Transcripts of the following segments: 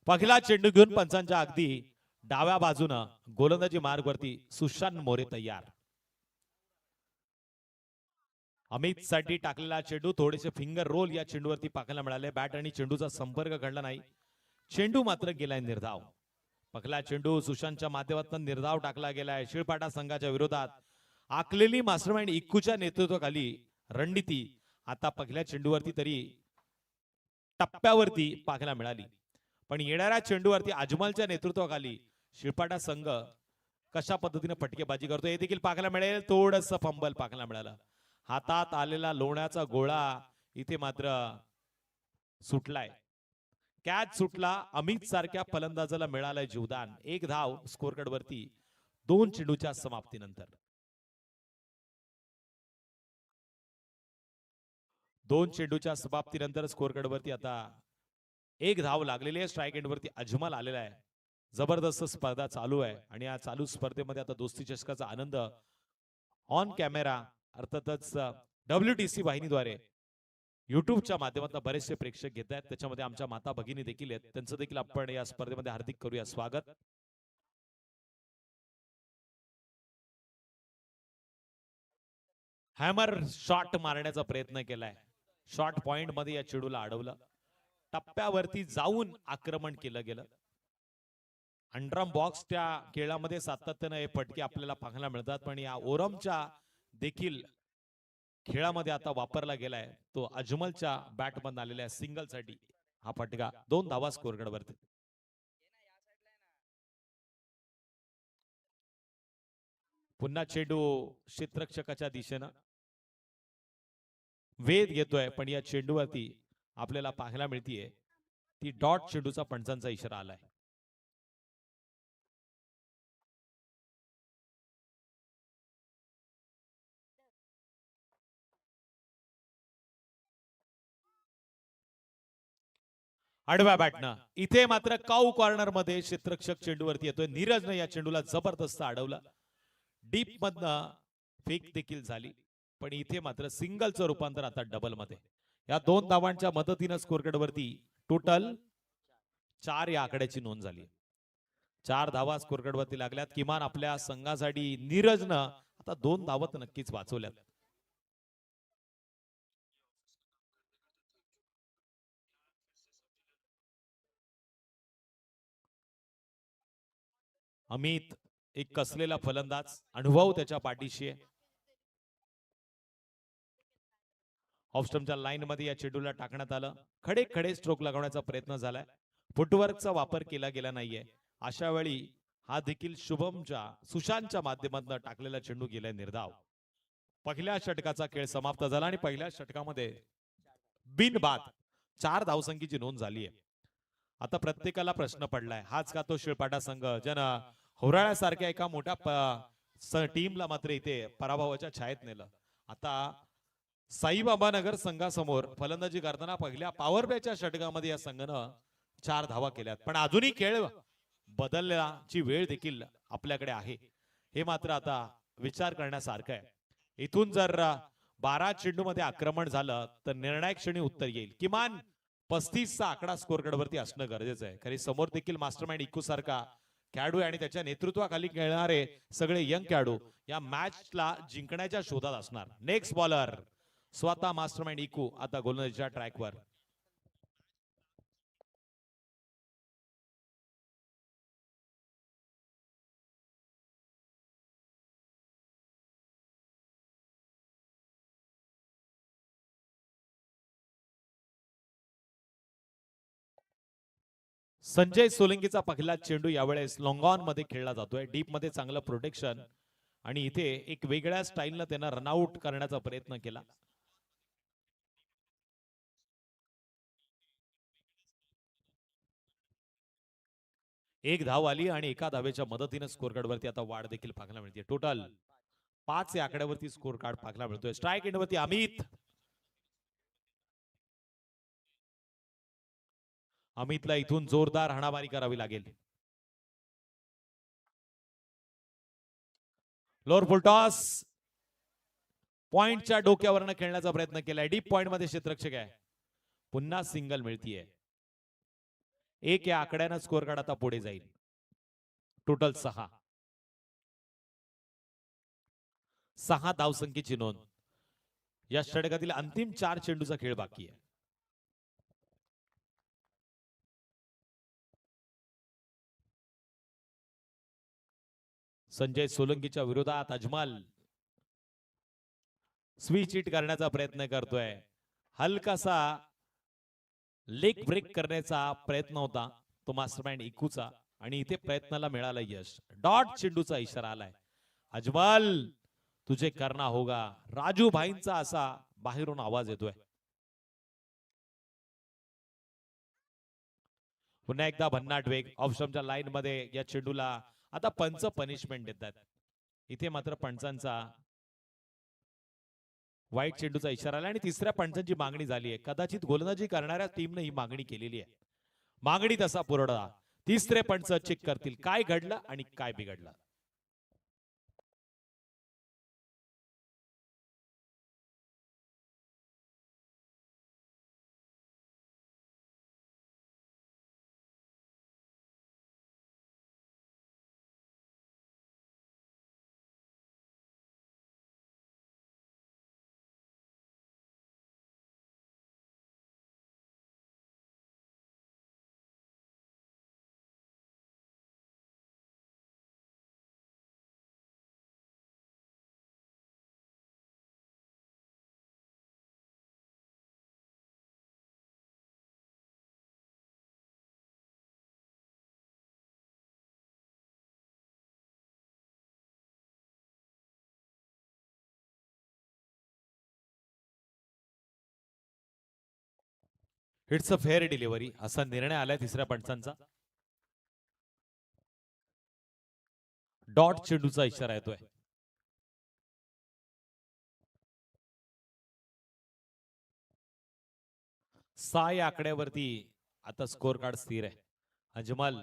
पहिला चेंडू घेऊन पंचांच्या अगदी डाव्या बाजूनं गोलंदाजी मार्गवरती सुशांत मोरे तयार. अमित साठी टाकलेला चेंडू थोडेसे फिंगर रोल या चेंडूवरती पाहायला मिळाले. बॅट आणि चेंडूचा संपर्क घडला नाही. चेंडू मात्र गेलाय निर्धाव. पहिला चेंडू सुशांतच्या माध्यमातून निर्धाव टाकला गेलाय. शिळपाटा संघाच्या विरोधात आखलेली मास्टरमाइंड इक्कूच्या नेतृत्वाखाली रणनीती आता पहिल्या चेंडूवरती तरी टप्प्यावरती पाहायला मिळाली. पण येणाऱ्या चेंडूवरती अजमलच्या नेतृत्वाखाली शिळपाटा संघ कशा पद्धतीने फटकेबाजी करतो हे देखील पाहायला मिळेल. थोडंसं फंबल पाहायला मिळालं. हातात आलेला लोण्याचा गोळा इथे मात्र सुटलाय. कॅच सुटला. अमित सारख्या फलंदाजाला मिळालंय जीवदान. एक धाव स्कोर कार्ड वरती 2 चेंडूच्या समाप्तीनंतर. 2 चेंडूच्या समाप्तीनंतर स्कोर कार्ड वरती आता एक धाव लागलेली आहे. स्ट्राईक एंड वरती अजमल आलेला आहे. जबरदस्त स्पर्धा चालू आहे आणि या चालू स्पर्धेमध्ये आता दोस्ती चषकाचा आनंद ऑन कॅमेरा अर्थातच WTC वाहिनीद्वारे युट्यूबच्या माध्यमातून बरेचसे प्रेक्षक घेत आहेत. त्याच्यामध्ये आमच्या माता भगिनी देखील आहेत. त्यांचं देखील आपण या स्पर्धेमध्ये हार्दिक करूया स्वागत. हॅमर शॉट मारण्याचा प्रयत्न केलाय. शॉर्ट पॉइंट मध्ये या चेंडूला अडवलं. टप्प्यावरती जाऊन आक्रमण केलं गेलं. अंडरम बॉक्सच्या खेळामध्ये सातत्यानं हे फटके आपल्याला पाहायला मिळतात. पण या ओरमच्या देखील खेळामध्ये आता वापरला गेलाय तो अजमलच्या बॅटमधून आलेल्या सिंगल साठी हा फटका. 2 धावा स्कोर कार्ड वरती. पुन्हा चेंडू क्षेत्ररक्षकाच्या दिशेनं वेध घेतोय. पण या चेंडूवरती आपल्याला पाहायला मिळतीये ती डॉट चेंडूचा पंचांचा इशारा आलाय. आडव्या बॅटनं इथे मात्र काऊ कॉर्नर मध्ये क्षेत्ररक्षक चेंडूवरती येतोय. नीरजनं या चेंडूला जबरदस्त अडवलं. डीप मधनं फेक देखील झाली. पण इथे मात्र सिंगलचं रूपांतर आता डबल मध्ये. या 2 धावांच्या मदतीनं स्कोर कार्ड वरती टोटल 4 या आकड्याची नोंद झाली. 4 धावा स्कोर कार्ड वरती लागल्यात. किमान आपल्या संघासाठी नीरजनं आता 2 धावा नक्कीच वाचवल्यात. अमित एक कसलेला फलंदाज, अनुभव त्याच्या पाठीशी आहे. ऑफस्टमच्या लाईन मध्ये या चेंडूला टाकण्यात आलं. खडे खडे स्ट्रोक लागवण्याचा प्रयत्न झालाय. फुटवर्कचा वापर केला गेला नाहीये. अशा वेळी हा देखील शुभमच्या सुशांतच्या माध्यमातून टाकलेला चेंडू गेलाय निर्धाव. पहिल्या षटकाचा खेळ समाप्त झाला आणि पहिल्या षटकामध्ये बिनबाद 4 धावसंख्येची नोंद झाली आहे. आता प्रत्येकाला प्रश्न पडलाय हाच का तो शिळपाटा संघ ज्यानं होराळ्यासारख्या एका मोठ्या टीमला मात्र इथे पराभवाच्या छायेत नेलं. आता साईबाबा नगर संघासमोर फलंदाजी करताना पहिल्या पॉवर प्लेच्या षटकामध्ये या संघानं 4 धावा केल्यात. पण अजूनही खेळ बदलण्याची वेळ देखील आपल्याकडे आहे. हे मात्र आता विचार करण्यासारखं आहे. इथून जर 12 चेंडू मध्ये आक्रमण झालं तर निर्णायक क्षणी उत्तर येईल. किमान 35चा आकडा स्कोर कार्ड वरती असणं गरजेचं आहे. खरी समोर देखील मास्टरमाइंड इक्कू सारखा खेळाडू आणि त्याच्या नेतृत्वाखाली खेळणारे सगळे यंग खेळाडू या मॅचला जिंकण्याच्या शोधात असणार. नेक्स्ट बॉलर स्वतः मास्टरमाइंड इक्कू आता गोलंदाजीच्या ट्रॅकवर. संजय सोलंकीचा पहिला चेंडू यावेळेस लॉंगॉन मध्ये खेळला जातोय. डीप मध्ये चांगलं प्रोटेक्शन आणि इथे एक वेगळ्या स्टाईलनं त्यांना रनआउट करण्याचा प्रयत्न केला. एक धाव आली आणि एका धावेच्या मदतीने स्कोर कार्ड वरती आता वाढ देखील पाहायला मिळते. टोटल 5 या आकड्यावरती स्कोर कार्ड पाहायला मिळतोय. स्ट्राईक एंड वरती अमित. अमितला इथून जोरदार हाणामारी करावी लागेल. लोअर फुलटॉस पॉइंटच्या डोक्यावरनं खेळण्याचा प्रयत्न केलाय. डीप पॉइंट मध्ये क्षेत्ररक्षक आहे. पुन्हा सिंगल मिळतीये. 1 या आकड्यानं स्कोर कार्ड आता पुढे जाईल. टोटल 6 धावसंख्येची नोंद. या षटकातील अंतिम 4 चेंडूचा खेळ बाकी आहे. संजय सोलंकीच्या विरोधात अजमल स्विच हिट करण्याचा प्रयत्न करतोय. हलकासा लेग ब्रेक करण्याचा प्रयत्न होता तो मास्टरमाइंड इकूचा आणि इथे प्रयत्नाला मिळालं यश. डॉट चेंडूचा इशारा आलाय. अजमल तुझे करना होगा. राजू भाईंचा असा बाहेरून आवाज येतोय. पुन्हा एकदा भन्नाट वेग. ऑफस्टंपच्या लाईन मध्ये या चेंडूला आता पंच पनिशमेंट देतात. इथे मात्र पंचांचा वाईट चेंडूचा इशारा आला आणि तिसऱ्या पंचांची मागणी झाली आहे. कदाचित गोलंदाजी करणाऱ्या टीमने ही मागणी केलेली आहे. मागणी तसा पुरवठा. तिसरे पंच चेक करतील काय घडलं आणि काय बिघडलं. इट्स अ फेअर डिलिव्हरी असा निर्णय आलाय तिसऱ्या पंचांचा. डॉट चेंडूचा इशारा येतोय. 6 या आकड्यावरती आता स्कोर कार्ड स्थिर आहे. अजमल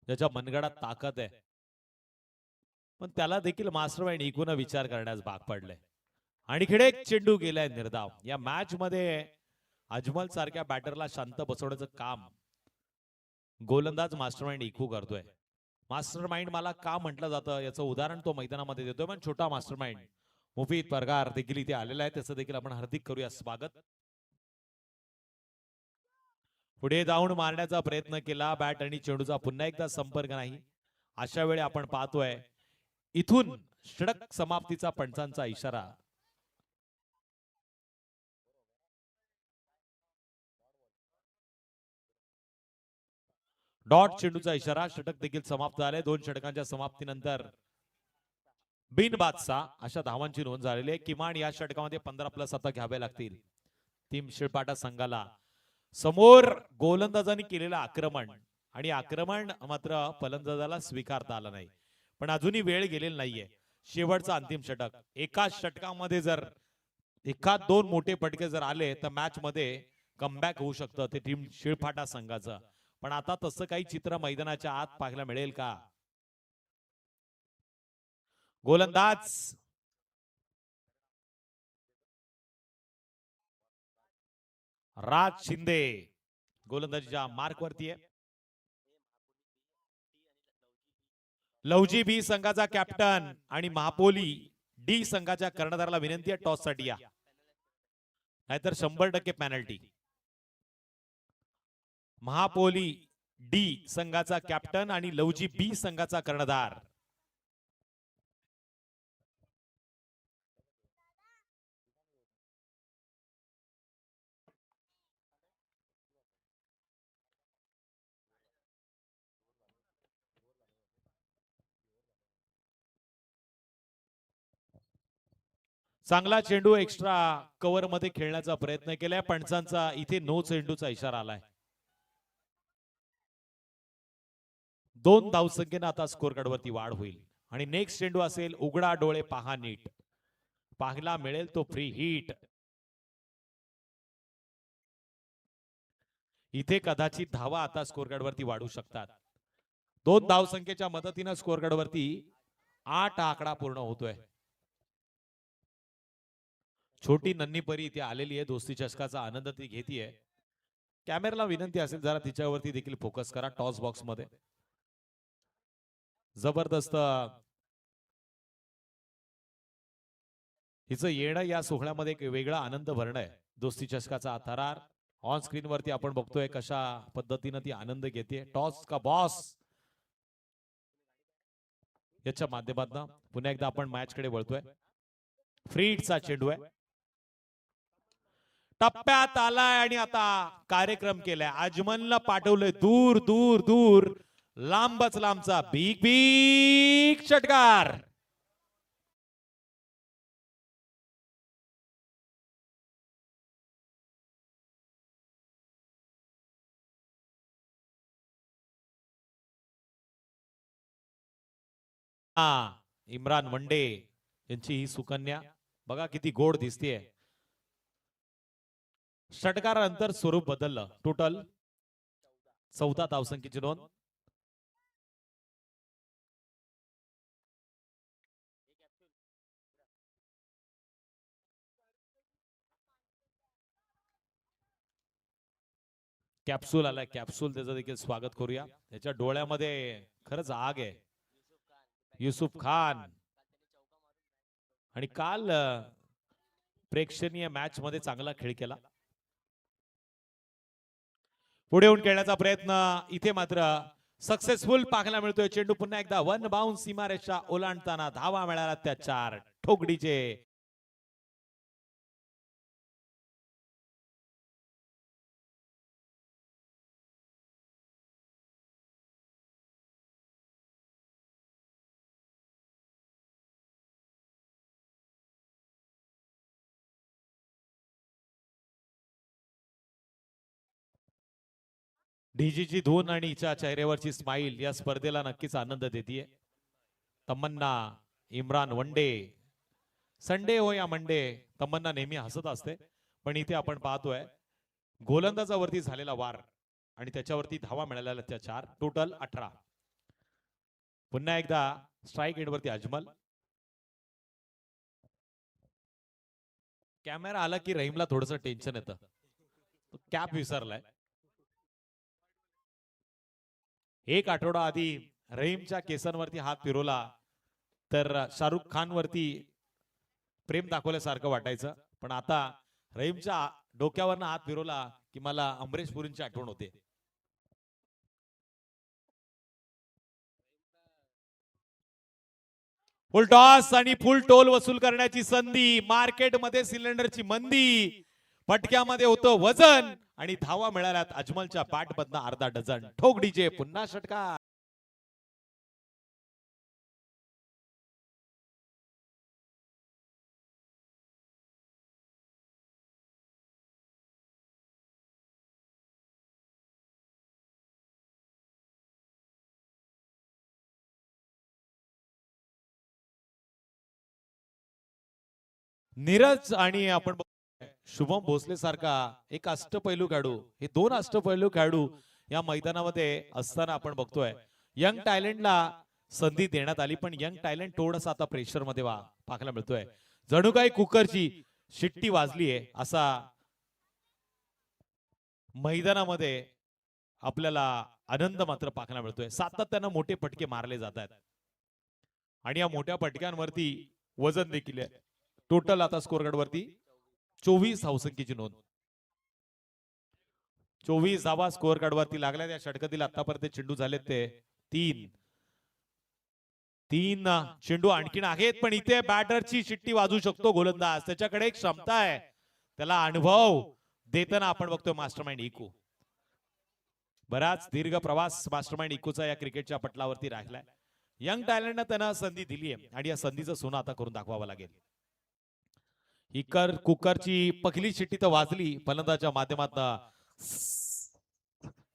ज्याच्या मनगडात ताकद आहे पण त्याला देखील मास्टरमाइंड इकून विचार करण्यास भाग पडले. आणखी एक चेंडू गेलाय निर्धाव. या मॅच मध्ये अजमल सारख्या बॅटरला शांत बसवण्याचं काम गोलंदाज मास्टरमाइंड इकू करतोय. मास्टरमाइंड मला का म्हटलं जातं याचं उदाहरण तो मैदानामध्ये देतोय. पण छोटा मास्टरमाइंड मुफीद परगार देखील इथे आलेला आहे. त्याचं देखील आपण हार्दिक करूया स्वागत. पुढे जाऊन मारण्याचा प्रयत्न केला. बॅट आणि चेंडूचा पुन्हा एकदा संपर्क नाही. अशा वेळी आपण पाहतोय इथून षटक समाप्तीचा पंचांचा इशारा. डॉट चेंडूचा इशारा. षटक देखील समाप्त झाले. 2 षटकांच्या समाप्तीनंतर बिनबादचा अशा धावांची नोंद झालेली आहे. किमान या षटकामध्ये 15+ आता घ्यावे लागतील टीम शिळपाटा संघाला. समोर गोलंदाजांनी केलेलं आक्रमण आणि आक्रमण मात्र फलंदाजाला स्वीकारता आलं नाही. पण अजूनही वेळ गेलेली नाहीये. शेवटचा अंतिम षटक. एका षटकामध्ये जर एखाद 2 मोठे फटके जर आले तर मॅच मध्ये कमबॅक होऊ शकतं ते टीम शिळपाटा संघाचं. पण आता तसं काही चित्र मैदानाच्या आत पाहायला मिळेल का. गोलंदाज राज शिंदे गोलंदाजीच्या मार्क वरती आहे. लवजी बी संघाचा कॅप्टन आणि महापोली डी संघाच्या कर्णधाराला विनंती आहे टॉस साठी या, नाहीतर 100% पॅनल्टी. महापोली डी संघाचा कॅप्टन आणि लवजी बी संघाचा कर्णधार. चांगला चेंडू एक्स्ट्रा कव्हर मध्ये खेळण्याचा प्रयत्न केलाय. पंचांचा इथे नो चेंडूचा इशारा आलाय. 2 धावसंख्येने आता स्कोर कार्ड वरती वाढ होईल आणि नेक्स्ट चेंडू असेल उघडा डोळे पहा नीट. पाहायला मिळेल तो फ्री हिट. इथे कदाचित धावा आता स्कोर कार्ड वरती वाढू शकतात. 2 धावसंख्येच्या मदतीने स्कोर कार्ड वरती 8 आकडा पूर्ण होतोय. छोटी नन्ही परी इथे आलेली आहे. दोस्ती चषकाचा आनंद ती घेतीये. कॅमेराला विनंती असेल जरा तिच्यावरती देखील फोकस करा टॉस बॉक्स मध्ये. जबरदस्त हिचं येणं या सोहळ्यामध्ये एक वेगळा आनंद भरणं आहे. दोस्ती चषकाचा थरार ऑन स्क्रीन वरती आपण बघतोय कशा पद्धतीने ती आनंद घेते. टॉस का बॉस याच्या माध्यमातून पुन्हा एकदा आपण मॅच कडे वळतोय. फ्रीडचा चेंडू आहे, टप्प्यात आलाय आणि आता कार्यक्रम केलाय. अजमलला पाठवलंय दूर दूर दूर, लांबच लांबचा बिग बिग षटकार. इम्रान वंडे यांची ही सुकन्या बघा किती गोड दिसतेय. षटकारानंतर स्वरूप बदललं. टोटल 14 धावसंख्येची नोंद. कॅप्सूल आलाय, कॅप्सूल त्याचं देखील स्वागत करूया. त्याच्या डोळ्यामध्ये खरंच आग आहे. युसुफ खान आणि काल प्रेक्षणीय मॅच मध्ये चांगला खेळ केला. पुढे येऊन खेळण्याचा प्रयत्न इथे मात्र सक्सेसफुल पाहायला मिळतोय. चेंडू पुन्हा एकदा वन बाउंस सीमारेषा ओलांडताना धावा मिळाला त्या 4 ठोकडीचे. डीजीची धून आणि हिच्या चेहऱ्यावरची स्माइल या स्पर्धेला नक्कीच आनंद देतीये. तमन्ना, इम्रान वंडे, संडे हो या मंडे, तमन्ना नेहमी हसत असते. पण इथे आपण पाहतोय गोलंदाजावरती झालेला वार आणि त्याच्यावरती धावा मिळालेल्या त्या 4. टोटल 18. पुन्हा एकदा स्ट्राईक एंडवरती अजमल. कॅमेरा आला की रहीमला थोडस टेन्शन येतं. कॅप विसरलाय. एक आठवडा आधी रहीमच्या केसांवरती हात फिरवला तर शाहरुख खान वरती प्रेम दाखवल्यासारखं वाटायचं. पण आता रहीमच्या डोक्यावरनं हात फिरवला की मला अमरीश पुरींची आठवण होते. फुल टॉस आणि फुल टोल वसूल करण्याची संधी. मार्केटमध्ये सिलेंडरची मंदी, पटक्यामध्ये होतं वजन आणि धावा मिळाल्यात अजमलच्या बॅटमधनं अर्धा डझन. ठोकडीचे पुन्हा षटकार. नीरज आणि आपण शुभम भोसले सारखा एक अष्टपैलू खेळाडू, हे 2 अष्टपैलू खेळाडू या मैदानामध्ये असताना आपण बघतोय यंग टॅलेंटला संधी देण्यात आली. पण यंग टॅलेंट थोडंसं आता प्रेशर मध्ये पाहायला मिळतोय. जणू काही कुकरची शिट्टी वाजलीये असा मैदानामध्ये आपल्याला आनंद मात्र पाहायला मिळतोय. सातत्यानं मोठे फटके मारले जात आहेत आणि या मोठ्या फटक्यांवरती वजन देखील आहे. टोटल आता स्कोर कार्ड वरती 24 धावसंख्येची नोंद. 24 धावा स्कोर कार्ड वरती लागल्या. त्या षटकातील आतापर्यंत चेंडू झालेत ते 3. चेंडू आणखीन आहेत पण इथे बॅटरची शिट्टी वाजू शकतो गोलंदाज. त्याच्याकडे एक क्षमता आहे, त्याला अनुभव देताना आपण बघतोय मास्टरमाइंड इकू. बराच दीर्घ प्रवास मास्टरमाइंड इकूचा या क्रिकेटच्या पटलावरती राहिलाय. यंग टॅलेंटनं त्यांना संधी दिली आहे आणि या संधीचं सोनं आता करून दाखवावं लागेल. कुकरची पहिली शिट्टी तर वाजली फलंदाच्या माध्यमातून,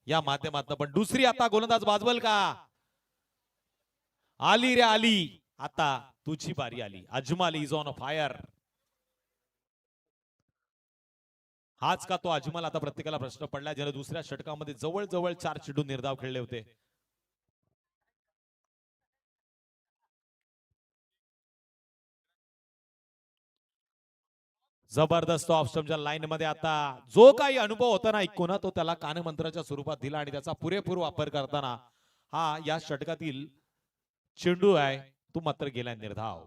या माध्यमातून, पण दुसरी आता गोलंदाज वाजवल का? आली रे आली, आता तुझी बारी आली. Ajmal is on fire. हाच का तो अजमल? आता प्रत्येकाला प्रश्न पडला, ज्याने दुसऱ्या षटकामध्ये जवळ 4 चेंडू निर्धाव खेळले होते. जबरदस्त ऑप्शनच्या लाईन मध्ये आता जो काही अनुभव होता ना ऐकून तो त्याला कानमंत्राच्या स्वरूपात दिला आणि त्याचा पुरेपूर वापर करताना हा या षटकातील चेंडू आहे तो मात्र गेला निर्धाव.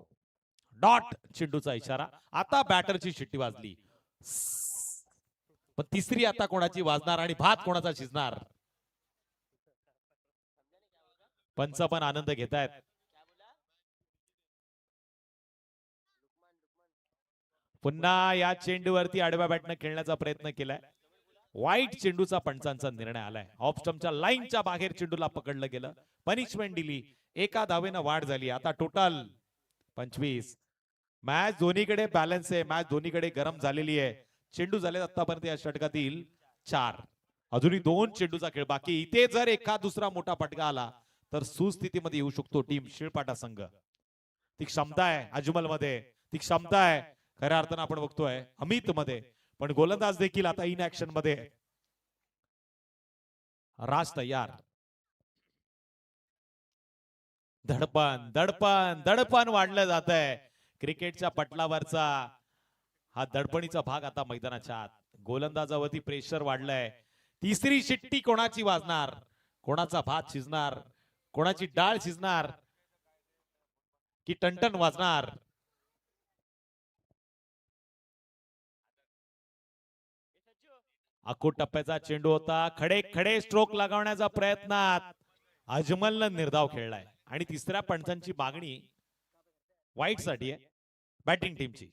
डॉट चेंडूचा इशारा. आता बॅटरची शिट्टी वाजली. पण तिसरी आता कोणाची वाजणार आणि भात कोणाचा शिजणार. पंच पण आनंद घेतायत. पुन्हा या चेंडूवरती आडव्या बॅटनं खेळण्याचा प्रयत्न केलाय. वाईट चेंडूचा पंचांचा निर्णय आलाय. ऑफ स्टंपच्या लाईनच्या बाहेर चेंडूला पकडलं गेलं. पनिशमेंट दिली. एका धावेनं वाढ झाली. आता टोटल 25. मॅच दोन्हीकडे बॅलन्स आहे. मॅच दोन्हीकडे गरम झालेली आहे. चेंडू झाले आतापर्यंत या षटकातील 4. अजूनही 2 चेंडूचा खेळ बाकी. इथे जर एका दुसरा मोठा फटका आला तर सुस्थितीमध्ये येऊ शकतो टीम शिळपाटा संघ. ती क्षमता आहे अजमल मध्ये. ती क्षमता आहे खऱ्या अर्थानं आपण बघतोय अमित मध्ये. पण गोलंदाज देखील आता इन ऍक्शन मध्ये. राज तयार. धडपण धडपण धडपण वाढलं जात आहे. क्रिकेटच्या पटलावरचा हा धडपणीचा भाग आता मैदानाच्या आत. गोलंदाजावरती प्रेशर वाढलंय. तिसरी शिट्टी कोणाची वाजणार. कोणाचा भात शिजणार. कोणाची डाळ शिजणार की टनटन वाजणार. अकोट टप्प्याचा चेंडू होता. खडे खडे स्ट्रोक लगावण्याचा प्रयत्नात अजमलनं निर्धाव खेळलाय आणि तिसऱ्या पंचांची मागणी वाईट साठी आहे बॅटिंग टीमची.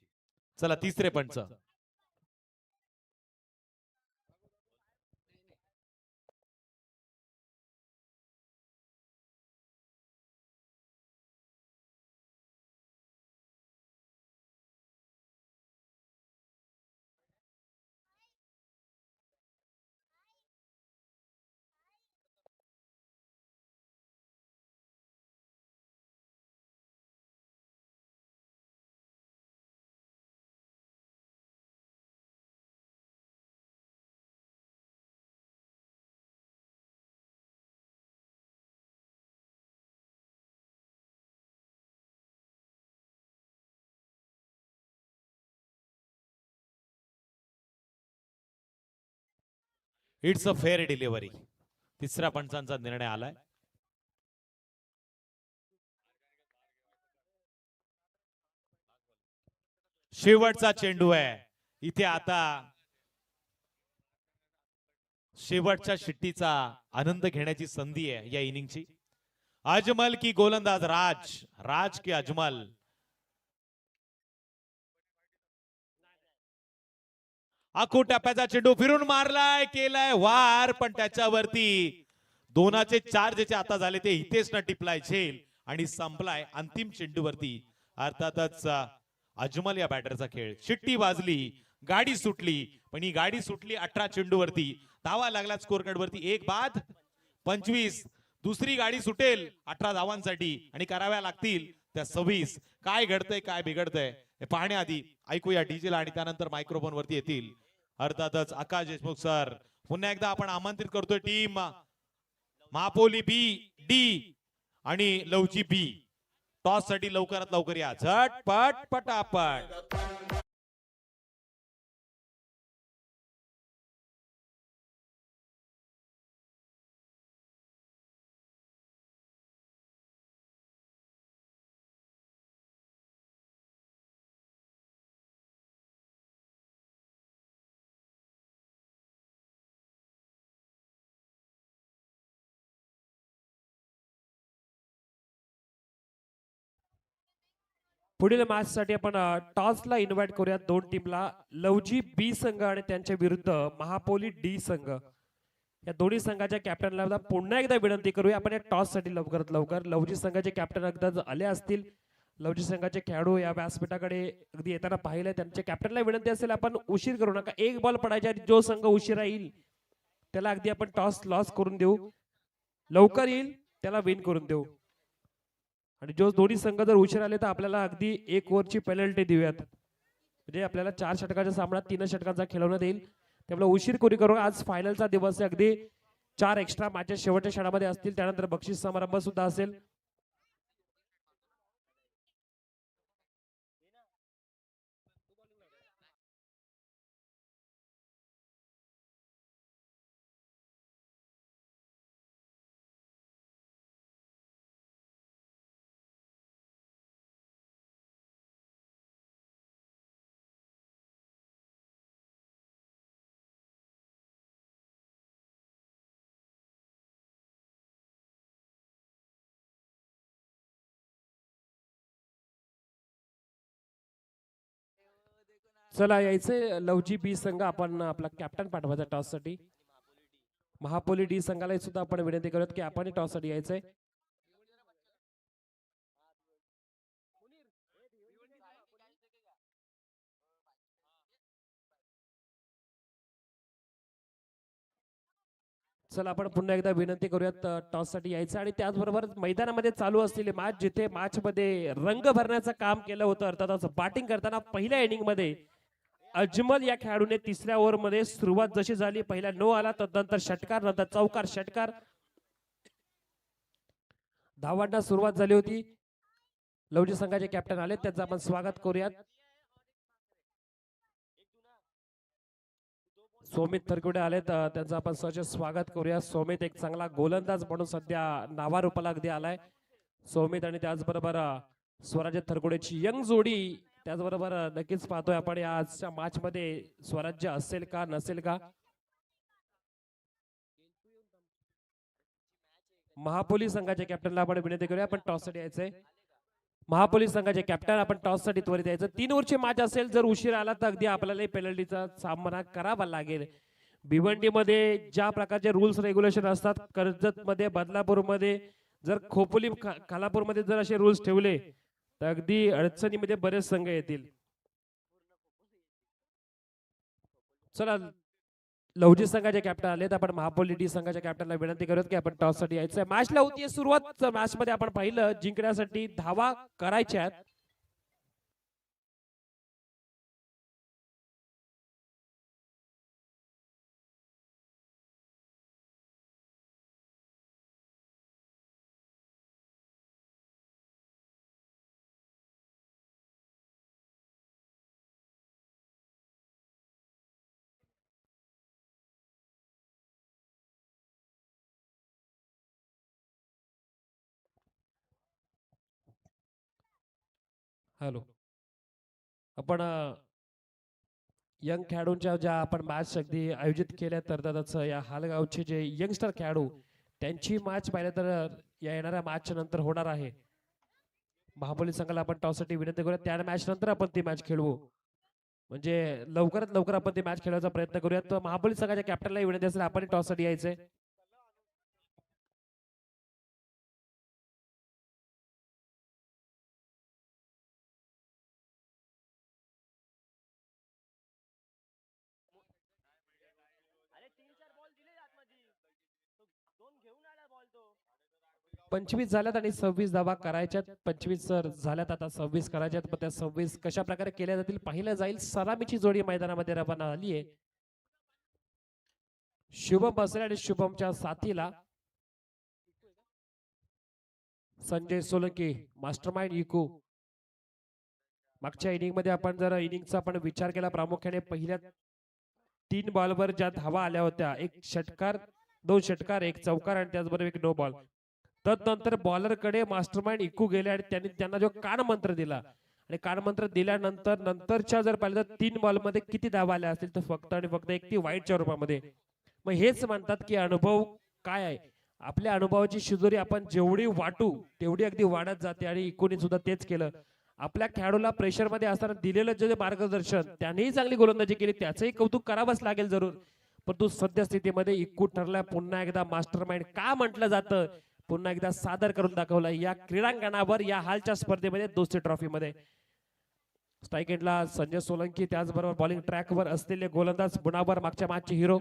चला तिसरे पंच. It's a fair delivery. तिसऱ्या पंचांचा निर्णय आलाय. शेवटचा चेंडू आहे. इथे आता शेवटच्या शिट्टीचा आनंद घेण्याची संधी आहे या इनिंगची. अजमल की गोलंदाज राज. राज की अजमल. आखू टप्प्याचा चेंडू फिरून मारलाय. केलाय वार पण त्याच्यावरती 2चे 4 ज्याचे आता झाले ते हितेश न टिपलाय झेल आणि संपलाय अंतिम चेंडूवरती. अर्थातच अजमल या बॅटरचा खेळ. शिट्टी वाजली. गाडी सुटली. पण ही गाडी सुटली 18 चेंडूवरती. धावा लागला स्कोर कार्ड वरती 1 बाद 25. दुसरी गाडी सुटेल 18 धावांसाठी आणि कराव्या लागतील त्या 26. काय घडतंय काय बिघडतंय हे पाहण्याआधी ऐकूया डीजेला आणि त्यानंतर मायक्रोफोन वरती येतील अर्थातच आकाश देशमुख सर. पुन्हा एकदा आपण आमंत्रित करतोय टीम महापोली बी डी आणि लवची बी. टॉस साठी लवकरात लवकर या. झटपट पटापट. पुढील मॅच साठी आपण टॉसला इन्व्हाइट करूया 2 टीमला. लवजी बी संघ आणि त्यांच्या विरुद्ध महापोली डी संघ. या दोन्ही संघाच्या कॅप्टनला पुन्हा एकदा विनंती करूया आपण या टॉस साठी लवकरात लवकर. लवजी संघाचे कॅप्टन एकदा आले असतील. लवजी संघाचे खेळाडू या व्यासपीठाकडे अगदी येताना पाहिले. त्यांच्या कॅप्टनला विनंती असेल आपण उशीर करू नका. 1 बॉल पडायच्या आधी जो संघ उशिरा येईल त्याला अगदी आपण टॉस लॉस करून देऊ. लवकर येईल त्याला विन करून देऊ. आणि जो दोन्ही संघ जर उशीर आले तर आपल्याला अगदी 1 ओव्हरची पेनल्टी देऊयात. म्हणजे आपल्याला 4 षटकाच्या सामन्यात 3 षटकांचा खेळवण्यात येईल. त्यामुळे उशीर कोणी करू. आज फायनलचा दिवस आहे. अगदी 4 एक्स्ट्रा मॅचेस शेवटच्या क्षणामध्ये असतील. त्यानंतर बक्षीस समारंभ सुद्धा असेल. चला यायचंय लवजी बी संघ. आपण आपला कॅप्टन पाठवायचा टॉस साठी. महापोली डी संघाला सुद्धा आपण विनंती करत की आपण टॉस साठी यायचंय. चला आपण पुन्हा एकदा विनंती करूयात टॉस साठी यायचं. आणि त्याचबरोबर मैदानामध्ये चालू असलेली मॅच, जिथे मॅच मध्ये रंग भरण्याचं काम केलं होतं, अर्थातच बॅटिंग करताना पहिल्या इनिंग मध्ये अजमल या खेळाडूने तिसऱ्या ओव्हर मध्ये सुरुवात जशी झाली, पहिला नो आला, तदनंतर षटकार, नंतर चौकार, षटकार, धावांना सुरुवात झाली होती. लवजी संघाचे कॅप्टन आले, त्यांचं आपण स्वागत करूयात. सोमित थरकुडे आलेत, त्यांचं आपण सहज स्वागत करूया. सोमित एक चांगला गोलंदाज म्हणून सध्या नावारूपाला अगदी आलाय. सोमित आणि त्याचबरोबर स्वराज्य थरकुडेची यंग जोडी, त्याचबरोबर नक्कीच पाहतोय आपण या आजच्या मॅच मध्ये स्वराज्य असेल का नसेल का. महापोली संघाच्या कॅप्टनला आपण विनंती करूया, आपण टॉस साठी यायचंय. महापोली संघाचे कॅप्टन, आपण टॉस साठी त्वरित यायचं. 3 ओव्हरची मॅच असेल, जर उशीर आला तर अगदी आपल्याला पेनल्टीचा सामना करावा लागेल. भिवंडीमध्ये ज्या प्रकारचे रूल्स रेग्युलेशन असतात, कर्जत मध्ये, बदलापूर मध्ये, जर खोपोली खालापूर मध्ये जर असे रूल्स ठेवले तर अगदी अडचणीमध्ये बरेच संघ येतील. चला लवजी संघाचे कॅप्टन आलेत, आपण महापोली डी संघाच्या कॅप्टनला विनंती करत की आपण टॉस साठी यायचंय. मॅचला होतीये सुरुवात. मॅच मध्ये आपण पाहिलं जिंकण्यासाठी धावा करायच्या आहेत. हॅलो, आपण यंग खेळाडूंच्या ज्या आपण मॅच अगदी आयोजित केल्या, तर या हालगावचे जे यंगस्टर खेळाडू, त्यांची मॅच पाहिलं तर या येणाऱ्या मॅच नंतर होणार आहे. महापोली संघाला आपण टॉस साठी विनंती करूया, त्या मॅच नंतर आपण ती मॅच खेळवू, म्हणजे लवकरात लवकर आपण ती मॅच खेळायचा प्रयत्न करूया. तर महापोली संघाच्या कॅप्टनला विनंती असेल, आपण टॉस साठी यायचंय. अरे 3-4 बॉल दिले आतमध्ये, तो 2 घेऊन आला बॉल तो. 25 झाल्यात आणि 26 धावा करायच्यात. 25 सर झाल्यात, आता 26 करायच्यात. पण त्या 26 कशा प्रकारे केल्या जातील पाहिलं जाईल. सलामीची जोडी मैदानामध्ये रवाना झाली आहे. शुभम बसले आणि शुभमच्या साथीला संजय सोलंकी, मास्टरमाइंड इको. मागच्या इनिंग मध्ये आपण जर इनिंगचा आपण विचार केला, प्रामुख्याने पहिल्या 3 बॉलवर ज्या धावा आल्या होत्या, एक षटकार, 2 षटकार, एक चौकार आणि त्याचबरोबर एक नो बॉल. तदनंतर बॉलर कडे मास्टरमाइंड इकू गेले आणि त्यांनी त्यांना जो कान मंत्र दिला, आणि कान मंत्र दिल्यानंतर नंतरच्या जर पाहिलं तर 3 बॉल मध्ये किती धावा आल्या असतील तर फक्त आणि फक्त एक ती वाईटच्या रूपामध्ये. मग हेच म्हणतात की अनुभव काय आहे. आपल्या अनुभवाची शिजोरी आपण जेवढी वाटू तेवढी अगदी वाढत जाते, आणि इकोनी सुद्धा तेच केलं. आपल्या खेळाडूला प्रेशर मध्ये असताना दिलेलं जे मार्गदर्शन, त्यांनीही चांगली गोलंदाजी केली, त्याचंही कौतुक करावंच लागेल जरूर. परंतु सद्य स्थितीमध्ये इक्कू ठरला, पुन्हा एकदा मास्टरमाइंड का म्हटलं जातं, पुन्हा एकदा सादर करून दाखवलं या क्रीडांगणावर, या हालच्या स्पर्धेमध्ये, दोस्ती ट्रॉफी मध्ये. स्ट्राईक एंडला संजय सोलंकी, त्याचबरोबर बॉलिंग ट्रॅकवर असलेले गोलंदाज बुनावर, मागच्या मॅचचे हिरो.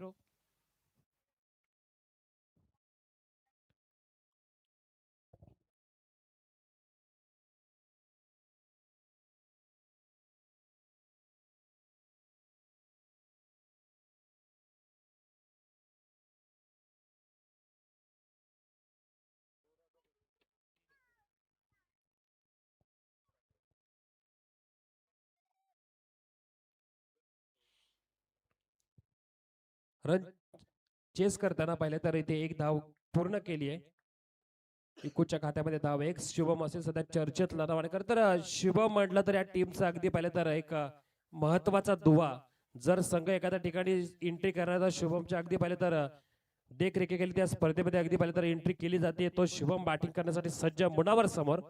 रन चेस करताना पाहिलं तर इथे एक धाव पूर्ण केली आहे. इकूच्या खात्यामध्ये धाव एक. शुभम असेल सध्या चर्चेत लढवणकर. तर शुभम म्हटलं तर या टीमचा अगदी पाहिलं तर एक महत्वाचा दुवा. जर संघ एखाद्या ठिकाणी एंट्री करण्याचा शुभमच्या अगदी पाहिलं तर देखरेखी केली, त्या स्पर्धेमध्ये अगदी पाहिलं तर एंट्री केली जाते. तो शुभम बॅटिंग करण्यासाठी सज्ज मुनावर समोर.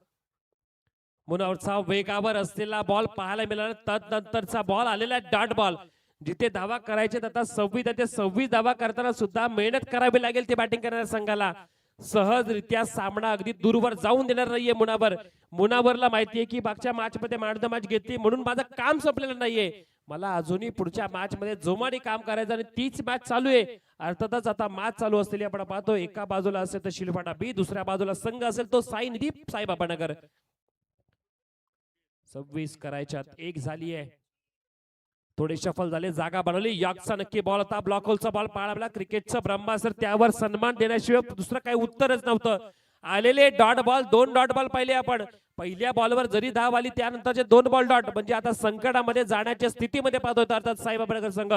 मुनावरचा वेगावर असलेला बॉल पाहायला मिळाला. तदनंतरचा बॉल आलेला डॉट बॉल. जिथे धावा करायचे आता 26 धावा करताना सुद्धा मेहनत करावी लागेल ते बॅटिंग करणाऱ्या संघाला. सहजरित्या सामना अगदी दूरवर जाऊन देणार नाहीये मुनावर. मुनावरला माहितीये की मागच्या मॅच मध्ये मॅन ऑफ द मॅच घेतली म्हणून माझं काम संपलेलं नाहीये. मला अजूनही पुढच्या मॅच मध्ये जोमाने काम करायचं आणि तीच मॅच चालू आहे. अर्थातच आता मॅच चालू असलेली आपण पाहतो. एका बाजूला असेल तर शिलफाटा बी, दुसऱ्या बाजूला संघ असेल तो साई निधी साईबाबानगर. 26 करायच्यात 1 झाली आहे. थोडे शफल झाले, जागा बनवली. यॉर्कचा नक्की बॉल होता. ब्लॉक होलचा बॉल पाळला. क्रिकेटचं ब्रह्मास्त्र, त्यावर सन्मान देण्याशिवाय दुसरं काही उत्तरच नव्हतं. आलेले डॉट बॉल, 2 डॉट बॉल पाहिले आपण. पहिल्या बॉलवर जरी धाव आली त्यानंतरचे 2 बॉल डॉट, म्हणजे आता संकटामध्ये जाण्याच्या स्थितीमध्ये पाहतो. अर्थात साईबाबानगर संघ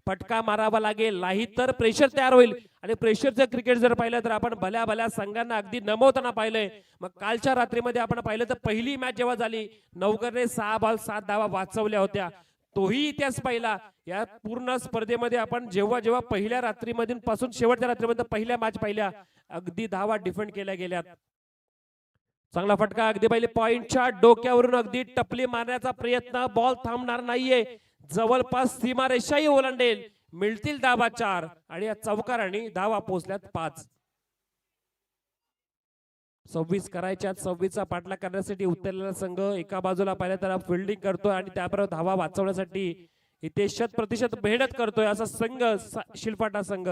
फटका मारावा लागेल, नाही तर प्रेशर तयार होईल. आणि प्रेशरचं क्रिकेट जर पाहिलं तर आपण भल्या भल्या संघांना अगदी नमवताना पाहिलंय. मग कालच्या रात्रीमध्ये आपण पाहिलं तर पहिली मॅच जेव्हा झाली, नवकरने 6 बॉल 7 धावा वाचवल्या होत्या. तोही इतिहास पाहिला. या पूर्ण स्पर्धेमध्ये आपण जेव्हा जेव्हा पहिल्या रात्रीमधून पासून शेवटच्या रात्रीमध्ये पहिल्या मॅच पाहिल्या, अगदी धावा डिफेंड केल्या गेल्यात. चांगला फटका अगदी पहिले पॉइंटच्या डोक्यावरून अगदी टपली मारण्याचा प्रयत्न. बॉल थांबणार नाहीये, जवळपास सीमारेषाही ओलांडेल. मिळतील धावा 4 आणि या चौकारांनी धावा पोहोचल्यात 5. 26 करायच्यात. 26चा पाठलाग करण्यासाठी उतरलेला संघ एका बाजूला पाहिलं तर फिल्डिंग करतोय आणि त्याबरोबर धावा वाचवण्यासाठी इथे 100% मेहनत करतोय असा संघ शिलफाटा संघ.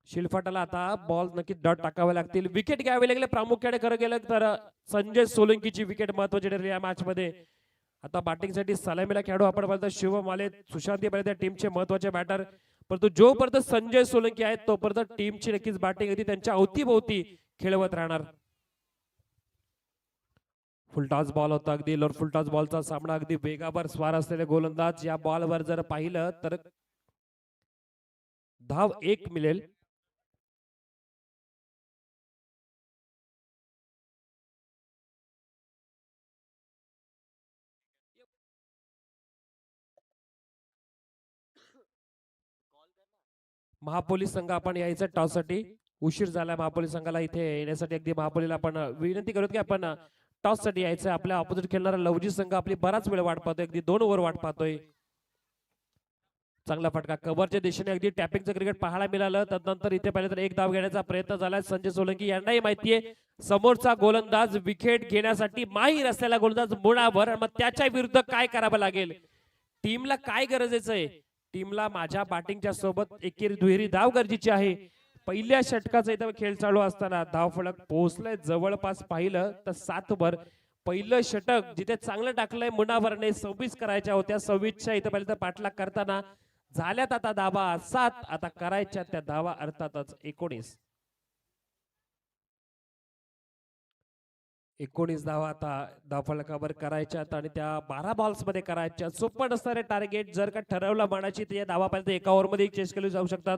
शिलफाटाला आता बॉल नक्की डॉट टाकावे लागतील. विकेट घ्यावे लागले प्रामुख्याने. खरं गेलं तर संजय सोलंकीची विकेट महत्वाची ठरली या मॅच मध्ये. आता बॅटिंगसाठी सलामीला खेळाडू आपण पाहतो शुभम आले, सुशांत त्या टीमचे महत्वाचे बॅटर. परंतु जोपर्यंत संजय सोलंकी आहेत तोपर्यंत टीमची नक्कीच बॅटिंग अगदी त्यांच्या अवतीभोवती खेळवत राहणार. फुलटॉस बॉल होता अगदी लोअर फुलटॉस बॉलचा सामना. अगदी वेगावर स्वार असलेले गोलंदाज या बॉलवर जर पाहिलं तर धाव 1 मिळेल. महापोलीस संघ आपण यायचं टॉस साठी. उशीर झाला महापोलीस संघाला इथे येण्यासाठी. अगदी महापोलीला आपण विनंती करूत की आपण टॉस साठी यायचं. आपल्या ऑपोजिट खेळणारा लवजी संघ आपली बराच वेळ वाट पाहतोय, अगदी 2 ओव्हर वाट पाहतोय. चांगला फटका कव्हरच्या दिशेने अगदी टॅपिंगचं क्रिकेट पाहायला मिळालं. त्यानंतर इथे पाहिलं तर 1 धाव घेण्याचा प्रयत्न झाला. संजय सोलंकी यांनाही माहितीये समोरचा गोलंदाज विकेट घेण्यासाठी माहीर असलेला गोलंदाज मुळावर. मग त्याच्या विरुद्ध काय करावं लागेल, टीमला काय गरजेचं आहे. टीमला माझ्या बॅटिंगच्या सोबत एकेरी दुहेरी धाव गरजेची आहे. पहिल्या षटकाचा इथं खेळ चालू असताना धाव फलक पोहोचलंय जवळपास पाहिलं तर 7 वर. पहिलं षटक जिथे चांगलं टाकलंय मुनावरने. 26 करायच्या होत्या, 26च्या इथं पाहिलं तर पाठलाग करताना झाल्यात आता धावा 7. आता करायच्या त्या धावा अर्थातच 19. 19 धावा आता धावफलकावर करायच्यात आणि त्या 12 बॉल्स मध्ये करायच्या. सोपं नसणारे टार्गेट जर का ठरवलं म्हणायची तर या धावा पाहिजे एका ओव्हर मध्ये चेस केली जाऊ शकतात.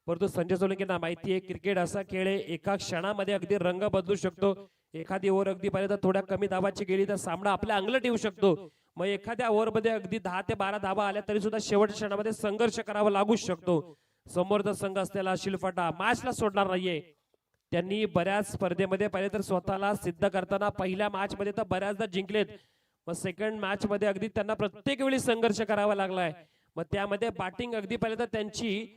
परंतु संजय सोलंकींना माहिती आहे क्रिकेट असा खेळ आहे, एका क्षणामध्ये अगदी रंग बदलू शकतो. एखादी ओव्हर अगदी पाहिजे तर थोड्या कमी धावाची गेली तर सामना आपल्या अंगलट येऊ शकतो. मग एखाद्या ओव्हर मध्ये अगदी 10 ते 12 धावा आल्या तरी सुद्धा शेवटच्या क्षणामध्ये संघर्ष करावा लागू शकतो. समोरचा संघ असलेला शिलफाटा मॅचला सोडणार नाहीये. त्यांनी बऱ्याच स्पर्धेमध्ये पाहिले तर स्वतःला सिद्ध करताना पहिल्या मॅच मध्ये तर बऱ्याचदा जिंकलेत. मग सेकंड मॅच मध्ये अगदी त्यांना प्रत्येक वेळी संघर्ष करावा लागलाय. मग त्यामध्ये बॅटिंग अगदी पाहिलं तर त्यांची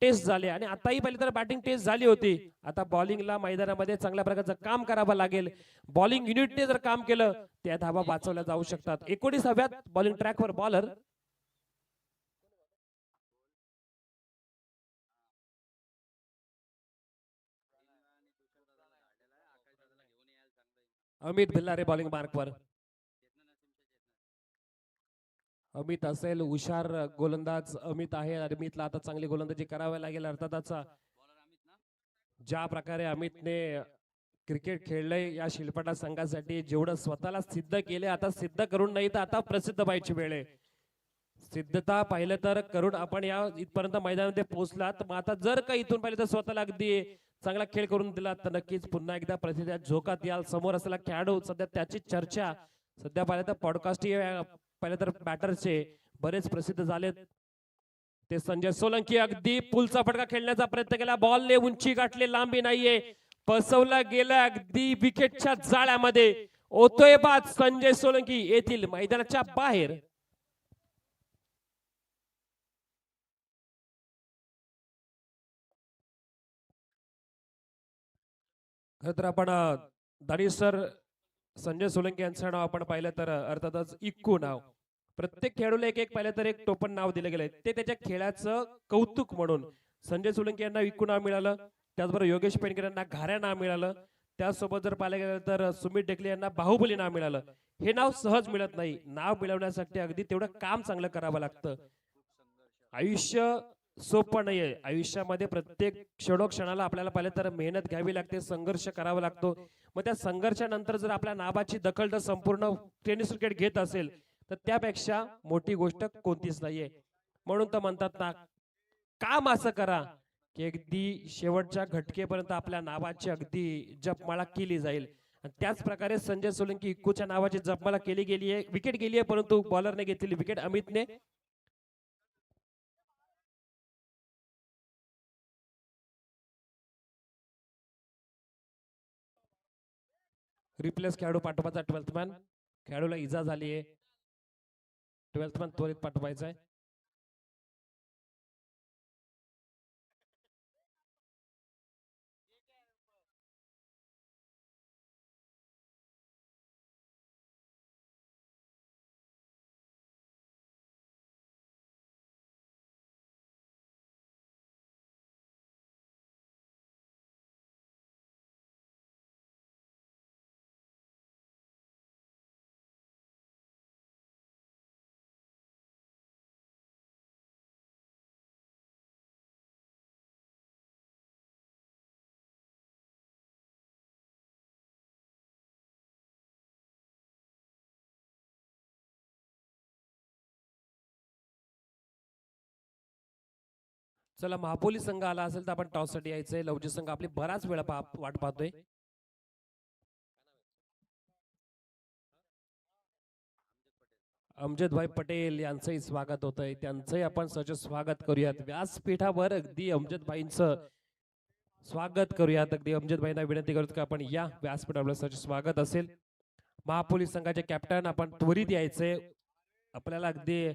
टेस्ट झाली आणि आताही पाहिलं तर बॅटिंग टेस्ट झाली होती. आता बॉलिंगला मैदानामध्ये चांगल्या प्रकारचं काम करावं लागेल. बॉलिंग युनिटने जर काम केलं त्या धावा वाचवल्या जाऊ शकतात. 19व्यात बॉलिंग ट्रॅकवर बॉलर अमित भिल्लारे बॉलिंग मार्कवर. अमित असेल हुशार गोलंदाज अमित आहे. अमितला आता चांगली गोलंदाजी करावी लागेल. अर्थातच ज्या प्रकारे अमितने क्रिकेट खेळलंय या शिलफाटा संघासाठी, जेवढं स्वतःला सिद्ध केले आता सिद्ध करून नाही तर आता प्रसिद्ध व्हायची वेळ आहे. सिद्धता पाहिलं तर करून आपण या इथपर्यंत मैदानामध्ये पोहोचलात. मग आता जर का इथून पाहिलं तर स्वतःला अगदी चांगला खेळ करून दिला तर नक्कीच पुन्हा एकदा प्रसिद्ध झोकात याल. समोर असलेला खेळाडू सध्या त्याची चर्चा सध्या पाहिलं तर पॉडकास्ट पाहिलं तर बॅटरचे बरेच प्रसिद्ध झालेत. ते संजय सोलंकी अगदी पुलचा फटका खेळण्याचा प्रयत्न केला. बॉलने उंची गाठली, लांबी नाहीये, फसवला गेला अगदी विकेटच्या जाळ्यामध्ये. ओतोय बाद संजय सोलंकी येथील मैदानाच्या बाहेर. खरं तर आपण दानिश सर संजय सोलंकी यांचं नाव आपण पाहिलं तर अर्थातच इक्कू नाव. प्रत्येक खेळाडूला एक एक पाहिलं तर एक टोपण नाव दिलं गेलंय ते त्याच्या खेळाचं कौतुक म्हणून. संजय सोलंकी यांना इक्कू नाव मिळालं, त्याचबरोबर योगेश पेंडकर यांना घाऱ्या नाव मिळालं, त्यासोबत जर पाहिलं गेलं तर सुमित ढेकले यांना बाहुबली नाव मिळालं. हे नाव सहज मिळत नाही, नाव मिळवण्यासाठी अगदी तेवढं काम चांगलं करावं लागतं. आयुष्य सोपं नाहीये, आयुष्यामध्ये प्रत्येक क्षणोक्षणाला आपल्याला पाहिलं तर मेहनत घ्यावी लागते, संघर्ष करावा लागतो. मग त्या संघर्षानंतर जर आपल्या नावाची दखल जर संपूर्ण टेनिस क्रिकेट घेत असेल तर त्यापेक्षा मोठी गोष्ट कोणतीच नाहीये. म्हणून तर म्हणतात ना, काम असं करा की अगदी शेवटच्या घटकेपर्यंत आपल्या नावाची अगदी जपमाळा केली जाईल. आणि त्याच प्रकारे संजय सोलंकी इक्कूच्या नावाची जपमाळा केली गेली आहे. विकेट गेली आहे परंतु बॉलरने घेतलेली विकेट अमितने. रिप्लेस खेळाडू पाठवायचा 12th मॅन. खेळाडूला इजा झाली आहे, 12th मॅन त्वरित पाठवायचा आहे. चला, महापोली संघ आला असेल तर आपण टॉस साठी यायचंय. लवजी संघ आपली बराच वेळ वाट पाहतोय. अमजदभाई पटेल यांचंही स्वागत होत आहे, त्यांचंही आपण सच स्वागत करूयात. व्यासपीठावर अगदी अमजदभाईंचं स्वागत करूयात. अगदी अमजदभाईंना विनंती करतो की आपण या व्यासपीठावर सच स्वागत असेल. महापोली संघाचे कॅप्टन आपण त्वरित यायचंय, आपल्याला अगदी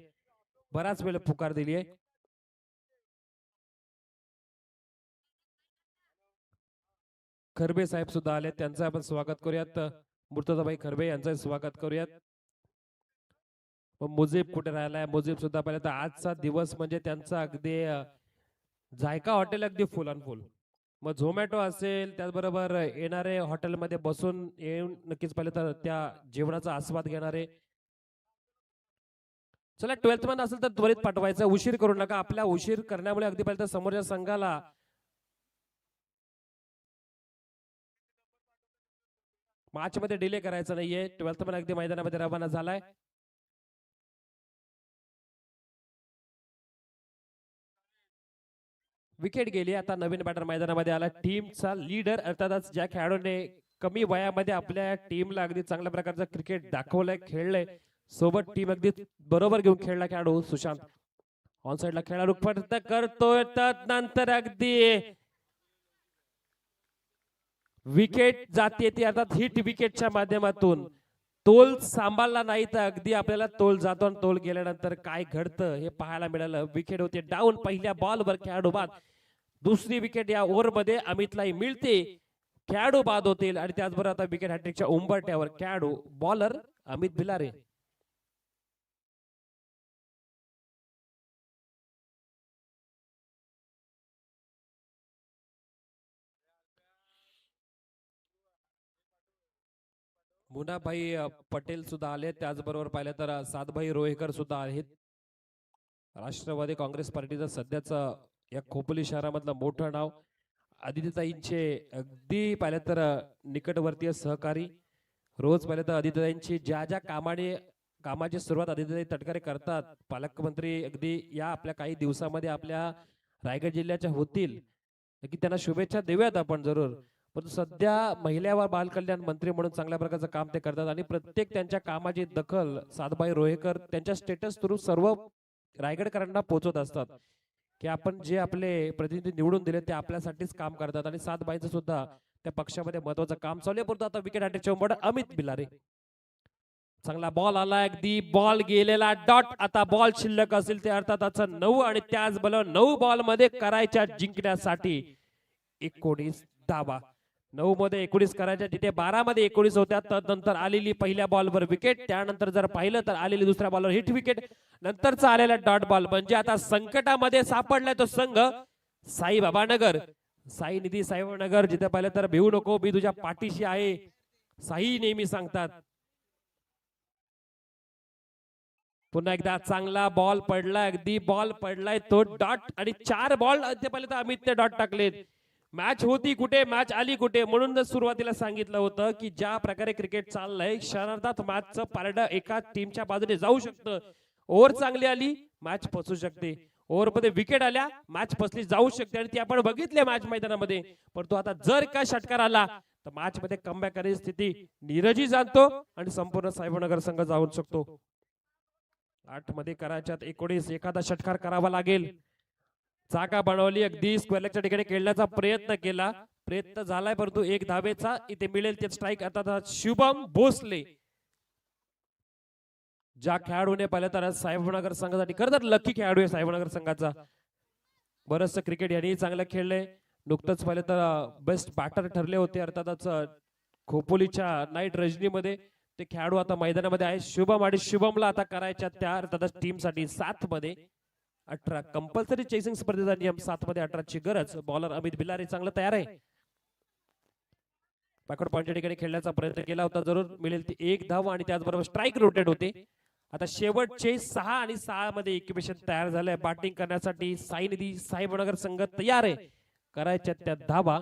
बराच वेळ पुकार दिली आहे. खरबे साहेब सुद्धा आले, त्यांचं आपण स्वागत करूयात. मुर्तजाभाई खरबे यांचं स्वागत करूयात. मुजीब कुठे राहिलाय? मुजीब सुद्धा पाहिलं तर आजचा दिवस म्हणजे त्यांचा अगदी जायका हॉटेल अगदी फुल अँड फुल. मग झोमॅटो असेल, त्याचबरोबर येणारे हॉटेलमध्ये बसून येऊन नक्कीच पाहिलं तर त्या जेवणाचा आस्वाद घेणारे. चला, 12th मॅन असेल तर त्वरित पाठवायचं, उशीर करू नका. आपल्या उशीर करण्यामुळे अगदी पाहिलं तर समोरच्या संघाला मॅच मध्ये डिले करायचं नाहीये. 12th मॅन अगदी मैदानामध्ये रवाना झालाय. विकेट गेली. आता नवीन बॅटर मैदानामध्ये आला, टीमचा लीडर. अर्थातच ज्या खेळाडूने कमी वयामध्ये आपल्या टीमला अगदी चांगल्या प्रकारचं क्रिकेट दाखवलंय, खेळलंय, सोबत टीम अगदी बरोबर घेऊन खेळला खेळाडू सुशांत. ऑन साइडला खेळाडू फक्त करतोय, नंतर अगदी विकेट जाते ती अर्थात हिट विकेटच्या माध्यमातून. तोल सांभाळला नाही तर अगदी आपल्याला तोल जातो, आणि तोल गेल्यानंतर काय घडतं हे पाहायला मिळालं. विकेट होते डाऊन पहिल्या बॉलवर, खेळाडू बाद. दुसरी विकेट या ओव्हरमध्ये अमितलाही मिळते, खेळाडू बाद होतील. आणि त्याचबरोबर आता विकेट हॅट्रिकच्या उंबरट्यावर खेळाडू बॉलर अमित भिलारे. मुनाभाई पटेल सुद्धा आले, त्याचबरोबर पाहिलं तर सातभाई रोहेकर सुद्धा आहेत. राष्ट्रवादी काँग्रेस पार्टीचं सध्याचं या खोपोली शहरामधलं मोठं नाव. आदित्यताईंचे अगदी पाहिलं तर निकटवर्तीय सहकारी. रोज पाहिलं तर आदित्यताईंची ज्या कामाची सुरुवात आदित्यताई तटकरे करतात, पालकमंत्री अगदी या आपल्या काही दिवसामध्ये आपल्या रायगड जिल्ह्याच्या होतील, की त्यांना शुभेच्छा देऊयात आपण जरूर. पण सध्या महिला व बालकल्याण मंत्री म्हणून चांगल्या प्रकारचं काम ते करतात, आणि प्रत्येक त्यांच्या कामाची दखल सातभाई रोहेकर त्यांच्या स्टेटस थ्रू सर्व रायगडकरांना पोहोचवत असतात, की आपण जे आपले प्रतिनिधी निवडून दिले ते आपल्यासाठीच काम करतात. आणि सातबाईंचं सुद्धा त्या पक्षामध्ये महत्वाचं काम चालू आहे, परंतु आता विकेट हॅट्रिकचे उंबरठा अमित बिलारे. चांगला बॉल आला, अगदी बॉल गेलेला डॉट. आता बॉल शिल्लक असेल ते अर्थातच 9 आणि त्याच बरोबर 9 बॉल मध्ये करायच्या जिंकण्यासाठी 19 धावा. 9 मध्ये 19 करायच्या, जिथे 12 मध्ये 19 होत्या. तदनंतर आलेली पहिल्या बॉलवर विकेट, त्यानंतर जर पाहिलं तर आलेली दुसऱ्या बॉलवर हिट विकेट, नंतरचा आलेला डॉट बॉल. म्हणजे आता संकटामध्ये सापडलाय तो संघ साईबाबा नगर, साई निधी साईबाबा नगर. जिथे पाहिलं तर भिवू नको, मी तुझ्या पाठीशी आहे, साई नेहमी सांगतात. पुन्हा एकदा चांगला बॉल पडलाय, अगदी बॉल पडलाय तो डॉट. आणि 4 बॉल ते पहिले तर अमितने डॉट टाकलेत. मॅच होती कुठे, मॅच आली कुठे. म्हणून सुरुवातीला सांगितलं होतं की ज्या प्रकारे क्रिकेट चाललंय, क्षणार्धात मॅचचं पारडं एका टीमच्या बाजूने जाऊ शकतं. ओव्हर चांगली आली, मॅच फसू शकते. ओव्हर मध्ये विकेट आल्या, मॅच फसली जाऊ शकते, आणि ती आपण बघितले मॅच मैदानामध्ये. परंतु आता जर का षटकार आला तर मॅच मध्ये कमबॅक करण्याची स्थिती नीरजी जाणतो आणि संपूर्ण साहेबनगर संघ जाऊ शकतो. 8 मध्ये करायच्यात 19, एखादा षटकार करावा लागेल. जागा बनवली, अगदी स्क्वेअर लेगच्या ठिकाणी खेळण्याचा प्रयत्न केला, प्रयत्न झालाय, परंतु 1 धावेचा इथे मिळेल ते स्ट्राईक. आता शुभम भोसले, ज्या खेळाडूने पाहिलं तर साहेबनगर संघासाठी खरं तर लकी खेळाडू आहे साहेबनगर संघाचा. बरंचसं क्रिकेट यांनी चांगलं खेळलंय. नुकतंच पाहिलं तर बेस्ट बॅटर ठरले होते अर्थातच खोपोलीच्या नाईट रजनीमध्ये. ते खेळाडू आता मैदानामध्ये आहे. शुभम, आणि शुभमला आता करायच्या त्या अर्थातच टीम साठी 7 मध्ये 18 कंपल्सरी चेसिंग स्पर्धेचा नियम, 7 मध्ये 18 ची गरज. बॉलर अमित बिलारे चांगला तयार आहे. पॉकेट पॉइंटच्या ठिकाणी खेळण्याचा प्रयत्न केला होता, जरूर मिळेल ती 1 धाव, आणि त्याचबरोबर स्ट्राईक रोटेट होते. आता शेवटचे 6 आणि 6 मध्ये इक्वेशन तयार झालंय. बॅटिंग करण्यासाठी साई निधी साहेबनगर संघ तयार आहे. करायच्या त्या धावा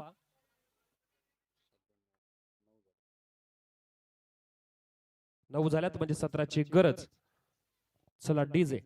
9 झाल्यात, म्हणजे 17 ची गरज. चला डीजे.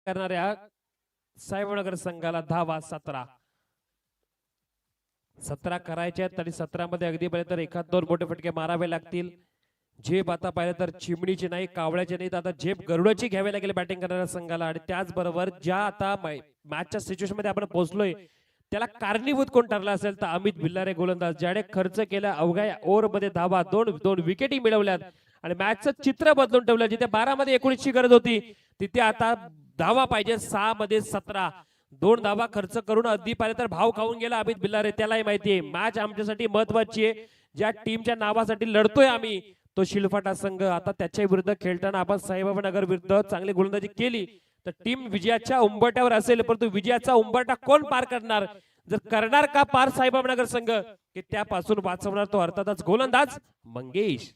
करणाऱ्या साहेबनगर संघाला धावा 17. 17 करायचे आहेत, आणि 17 मध्ये अगदी पाहिजे तर 1-2 मोठे फटके मारावे लागतील. झेप आता पाहिलं तर चिमणीची नाही, कावळ्याची नाही, आता झेप गरुडाची घ्यावी लागेल बॅटिंग करणाऱ्या संघाला. आणि त्याचबरोबर ज्या आता मॅचच्या सिच्युएशन मध्ये आपण पोहोचलोय, त्याला कारणीभूत कोण ठरला असेल तर अमित बिल्लारे गोलंदाज, ज्याने खर्च केला अवघ्या ओव्हर मध्ये धावा, 2 विकेटी मिळवल्यात आणि मॅचचं चित्र बदलून ठेवलं. जिथे 12 मध्ये 19 ची गरज होती, तिथे आता धावा पाहिजे 6 मध्ये 17. 2 धावा खर्च करून अगदी पाहिजे तर भाव खाऊन गेला अमित बिल्लारे. त्यालाही माहितीये मॅच आमच्यासाठी महत्वाची आहे. ज्या टीमच्या नावासाठी लढतोय आम्ही, तो शिलफाटा संघ. आता त्याच्या विरुद्ध खेळताना आपण साईबाबानगर विरुद्ध चांगली गोलंदाजी केली तर टीम विजयाच्या उंबरठ्यावर असेल, परंतु विजयाचा उंबरठा कोण पार करणार? जर करणार का पार साईबाबानगर संघ, की त्यापासून वाचवणार तो अर्थातच गोलंदाज मंगेश.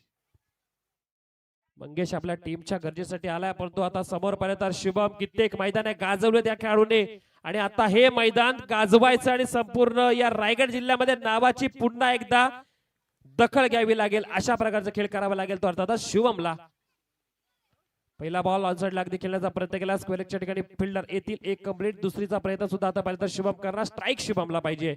मंगेश आपल्या टीमच्या गरजेसाठी आलाय, परंतु आता समोर पाहिलं तर शुभम, कित्येक मैदान गाजवले त्या खेळाडूने, आणि आता हे मैदान गाजवायचं आणि संपूर्ण या रायगड जिल्ह्यामध्ये नावाची पुन्हा एकदा दखल घ्यावी लागेल, अशा प्रकारचा खेळ करावा लागेल तो अर्थातच शुभमला. पहिला बॉल ऑनसाइडला अगदी खेळण्याचा प्रयत्न केला, स्क्वेअरच्या ठिकाणी फिल्डर येतील 1 कंप्लीट. दुसरीचा प्रयत्न सुद्धा आता पाहिलं तर शुभम करणार. स्ट्राईक शुभमला पाहिजे.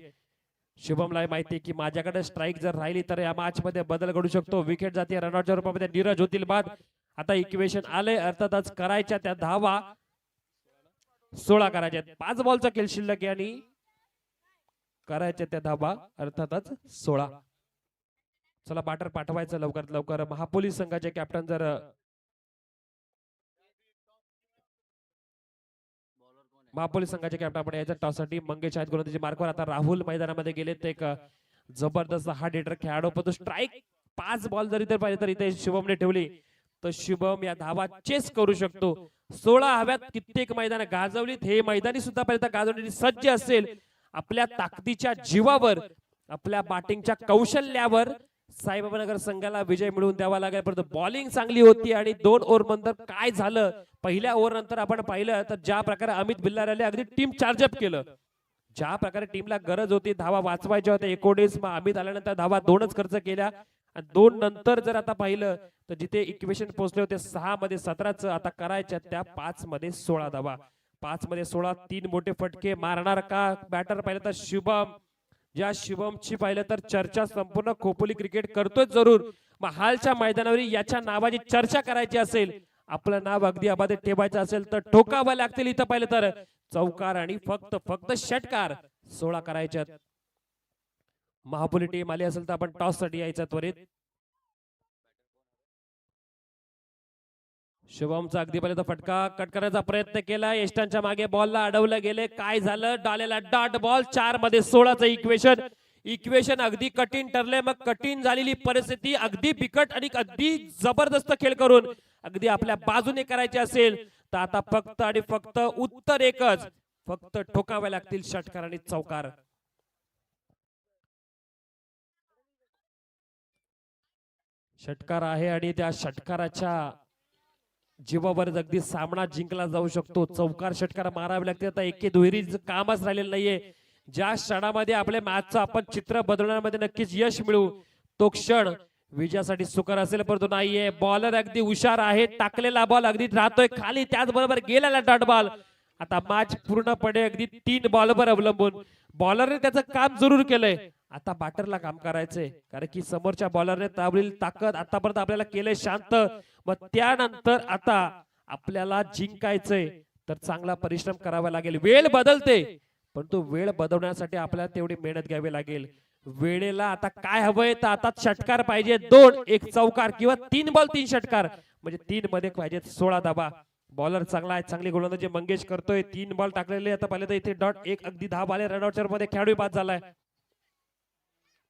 शुभमला माहिती की माझ्याकडे स्ट्राईक जर राहिली तर या मॅच मध्ये बदल घडू शकतो. विकेट जाते, रनआउटच्या रूपामध्ये नीरज होतील बाद. आता इक्वेशन आले, अर्थातच करायच्या त्या धावा 16 करायच्या. 5 बॉलचा खेळ शिल्लक आणि करायच्या त्या धावा अर्थातच 16. चला बॅटर पाठवायचं लवकरात लवकर. महापोलीस संघाचे कॅप्टन जर महापोलीस संघाचे कॅप्टन आपण याच्या टॉस साठी मंगेश आहेत गोलंदाजी मार्कवर. आता राहुल मैदानामध्ये गेले, ते एक जबरदस्त हार्ड हिटर खेळाडू, पण स्ट्राईक 5 बॉल जरी तर पाहिजे तर इथे शुभमने ठेवली तर शुभम या धावा चेस करू शकतो. 16 हव्यात, कित्येक मैदान गाजवलीत. हे मैदानी सुद्धा पाहिजे तर गाजवण्याची सज्ज असेल. आपल्या ताकदीच्या जीवावर, आपल्या बॅटिंगच्या कौशल्यावर साईबाबानगर संघाला विजय मिळवून द्यावा लागेल. परंतु बॉलिंग चांगली होती आणि 2 ओव्हर नंतर काय झालं, पहिल्या ओव्हर नंतर आपण पाहिलं तर ज्या प्रकारे अमित बिल्लारे अगदी टीम चार्जअप केलं, ज्या प्रकारे टीमला गरज होती धावा वाचवायच्या होत्या 19, मग अमित आल्यानंतर धावा 2च खर्च केल्या आणि 2 नंतर जर आता पाहिलं तर जिथे इक्वेशन पोहोचले होते 6 मध्ये 17च आता करायच्या त्या 5 मध्ये 16 धावा. 5 मध्ये 16, 3 मोठे फटके मारणार का बॅटर पाहिलं तर शुभम. ज्या शुभमची पाहिलं तर चर्चा संपूर्ण खोपोली क्रिकेट करतोय जरूर, मग हालच्या मैदानावर याच्या नावाची चर्चा करायची असेल, आपलं नाव अगदी आबादीत ठेवायचं असेल तर ठोकावं लागतील. इथं पाहिलं तर चौकार आणि फक्त षटकार 16 करायच्यात. महापोली टीम आली असेल तर आपण टॉस साठी यायचं त्वरित. शुभमचा अगदी पर्यंत फटका कट करायचा प्रयत्न केला, यष्टांच्या मागे बॉलला अडवलं गेले, काय झालं डालेला डॉट बॉल. 4 मध्ये 16चं इक्वेशन अगदी कठीण ठरले. मग कठीण झालेली परिस्थिती अगदी बिकट आणि अगदी जबरदस्त खेळ करून अगदी आपल्या बाजूने करायचे असेल तर आता फक्त आणि फक्त उत्तर एकच, फक्त ठोकावे लागतील षटकार आणि चौकार. षटकार आहे आणि त्या षटकाराच्या जीवावर अगदी सामना जिंकला जाऊ शकतो. चौकार षटकार मारावे लागते. आता एके दुहेरीचं कामच राहिलेलं नाहीये. ज्या क्षणामध्ये आपल्या मॅचचं आपण चित्र बदलण्यामध्ये नक्कीच यश मिळू तो क्षण विजयासाठी सुकर असेल, परंतु नाहीये. बॉलर अगदी हुशार आहे, टाकलेला बॉल अगदी राहतोय खाली, त्याचबरोबर गेलेला डॉट बॉल. आता मॅच पूर्णपणे अगदी 3 बॉलवर अवलंबून. बॉलरने त्याचं काम जरूर केलंय, आता बॅटरला काम करायचंय, कारण की समोरच्या बॉलरने दाबलेली ताकद आतापर्यंत आपल्याला केलंय शांत. मग त्यानंतर आता आपल्याला जिंकायचंय तर चांगला परिश्रम करावा लागेल. वेळ बदलते, परंतु वेळ बदलण्यासाठी आपल्याला तेवढी मेहनत घ्यावी लागेल. वेळेला आता काय हवंय तर आता षटकार पाहिजे 2, 1 चौकार किंवा 3 बॉल 3 षटकार, म्हणजे 3 मध्ये पाहिजे 16 धावा. बॉलर चांगला आहे, चांगली गोलंदाजी मंगेश करतोय. 3 बॉल टाकलेले, आता पाहिलं तर इथे डॉट 1 अगदी 10 बॉल रनआउटच्या मध्ये खेळाडू बाद झालाय.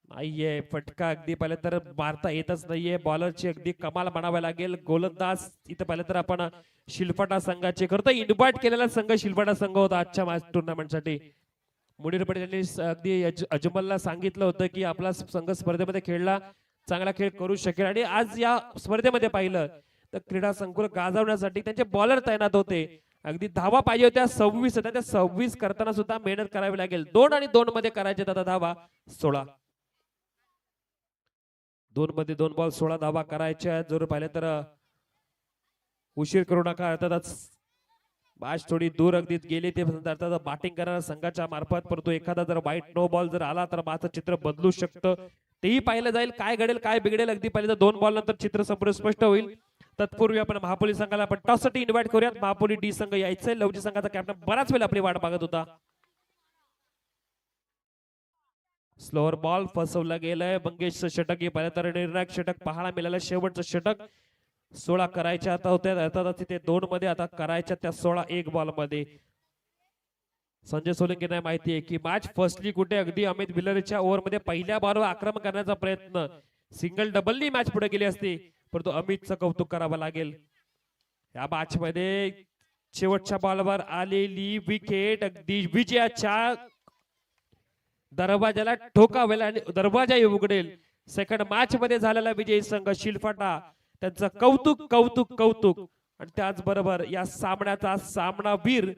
नाहीये फटका, अगदी पाहिलं तर मारता येतच नाहीये. बॉलरची अगदी कमाल म्हणावी लागेल. गोलंदाज इथं पाहिलं तर आपण शिलफाटा संघाचे करतो इन्व्हाइट केलेला संघ शिलफाटा संघ होता आजच्या मॅच टुर्नामेंटसाठी. मुनीर पटेल यांनी अगदी अजमलला सांगितलं होतं की आपला संघ स्पर्धेमध्ये खेळला, चांगला खेळ करू शकेल. आणि आज या स्पर्धेमध्ये पाहिलं तर क्रीडा संकुल गाजवण्यासाठी त्यांचे बॉलर तैनात होते. अगदी धावा पाहिजे होत्या 26 होत्या, त्या 26 करताना सुद्धा मेहनत करावी लागेल. 2 आणि 2 मध्ये करायचे आता धावा 16. 2 मध्ये 2 बॉल 16 धावा करायच्या. जर पाहिलं तर उशीर करू नका, अर्थातच मॅच थोडी दूर अगदी गेली ते अर्थात बॅटिंग करणाऱ्या संघाच्या मार्फत, परंतु एखादा जर वाईट नो बॉल जर आला तर माझं चित्र बदलू शकतं. तेही पाहिलं जाईल, काय घडेल काय बिघडेल. अगदी पाहिलं तर 2 बॉल नंतर चित्र संपूर्ण स्पष्ट होईल. तत्पूर्वी आपण महापोली संघाला आपण टॉस साठी इन्व्हाइट करूयात. महापोली डी संघ यायचंय. लवजी संघाचा कॅप्टन बराच वेळ आपली वाट बघत होता. स्लोअर बॉल फसवला गेलाय. मंगेशचं षटक हे पाहिलं तर निर्णायक षटक पाहायला मिळालं. शेवटचं षटक 16 करायच्या आता होत्या, अर्थात तिथे 2 मध्ये आता करायच्या त्या 16 1 बॉल मध्ये. संजय सोलंकीना माहिती आहे की मॅच फर्स्टली कुठे अगदी अमित भिलरच्या ओव्हर मध्ये पहिल्या बॉलवर आक्रमण करण्याचा प्रयत्न, सिंगल डबलनी मॅच पुढे गेली असती, परंतु अमितचं कौतुक करावं लागेल. या मॅच मध्ये शेवटच्या बॉलवर आलेली विकेट अगदी विजयाच्या दरवाजाला ठोकावेल आणि दरवाजा उघडेल. सेकंड मॅच मध्ये झालेला विजयी संघ शिलफाटा, त्यांचं कौतुक कौतुक कौतुक. आणि त्याचबरोबर या सामन्याचा सामनावीर